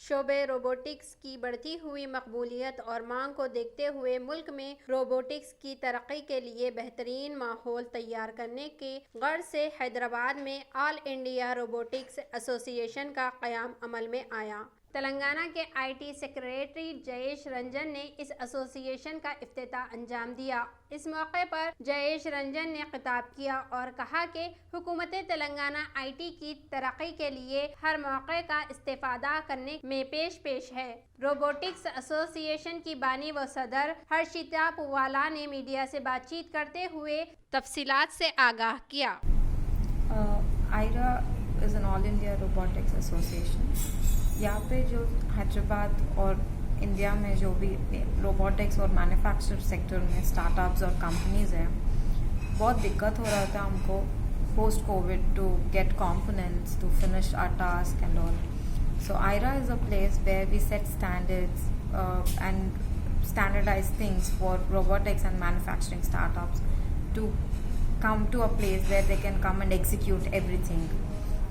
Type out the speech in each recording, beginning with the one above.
شعبہ روبوٹکس کی بڑھتی ہوئی مقبولیت اور مانگ کو دیکھتے ہوئے ملک میں روبوٹکس کی ترقی کے لیے بہترین ماحول تیار کرنے کی غرض سے حیدرآباد میں آل انڈیا روبوٹکس ایسوسی ایشن کا قیام عمل میں آیا۔ تلنگانہ کے I T secretary Jaish Ranjan نے اس ایسوسی ایشن کا افتتاح انجام دیا۔ اس موقع پر جیش رنجن نے خطاب کیا اور کہا کہ حکومت تلنگانہ آئی ٹی کی ترقی کے لیے ہر موقع کا استفادہ کرنے میں پیش ہے۔ روبوٹکس ایسوسی ایشن کی بانی و صدر ہرشیتا پووالا نے میڈیا سے بات چیت کرتے ہوئے تفصیلات سے آگاہ کیا۔ AIRA is an all India robotics association. یہاں پہ جو حیدرآباد اور انڈیا میں جو بھی روبوٹکس اور مینوفیکچر سیکٹر میں اسٹارٹ اپس اور کمپنیز ہیں، بہت دقت ہو رہا تھا ہم کو post covid to get components to finish our task and all. So IRA is a place where we set standards and standardize things for robotics and manufacturing startups to come to a place where they can come and execute everything.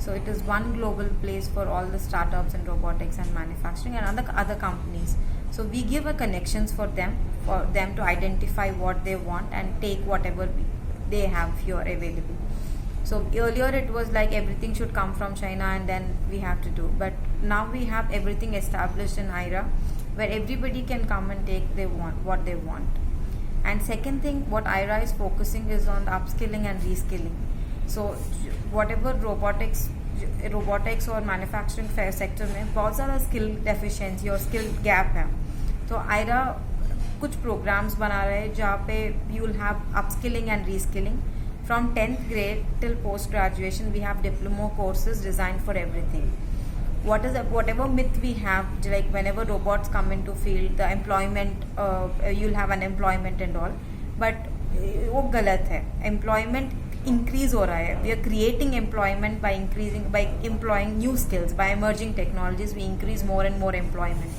So it is one global place for all the startups in robotics and manufacturing and other companies. So we give a connections for them to identify what they want and take whatever they have here available. So earlier it was like everything should come from China and then we have to do. But now we have everything established in IRA where everybody can come and take what they want. And second thing, what IRA is focusing is on the upskilling and reskilling. So whatever robotics or manufacturing sector میں بہت زیادہ skill deficiency اور skill gap ہے، تو آئرا کچھ programmes بنا رہے ہیں جہاں پہ you will have upskilling and reskilling. From 10th grade till post graduation we have diploma courses designed for everything. Whatever myth we have, like whenever robots come into field, the employment you'll have unemployment and all, but وہ غلط ہے. Employment increase ہو رہا ہے. We are creating employment by employing new skills, by emerging technologies we increase more and more employment.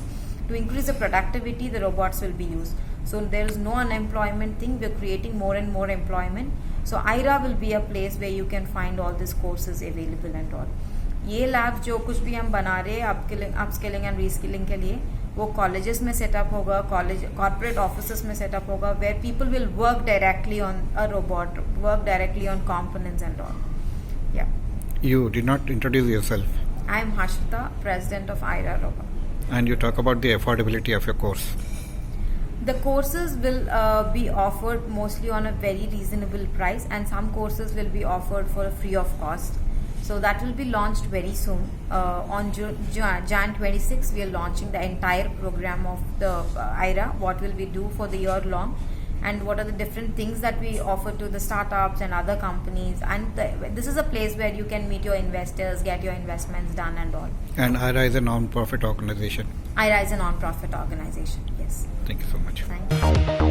To increase the productivity, the robots will be used. So there is no unemployment thing. We are creating more and more employment. So IRA will be a place where you can find all these courses available and all. یہ lab جو کچھ بھی ہم بنا رہے ہیں اپ skilling and re skilling کے لیے، وہ کالجز میں سیٹ اپ ہوگا، کارپوریٹ آفیسز میں سیٹ اپ ہوگا where people will work directly on a robot, work directly on components and all. یا You did not introduce yourself. I am Harshita, president of IRA Robot. And you talk about the affordability of your course. The courses will be offered mostly on a very reasonable price, and some courses will be offered for free of cost. So that will be launched very soon. On Jan 26, we are launching the entire program of the IRA, what will we do for the year long, and what are the different things that we offer to the startups and other companies. And this is a place where you can meet your investors, get your investments done and all. And IRA is a non-profit organization. IRA is a non-profit organization, yes. Thank you so much. Thank you.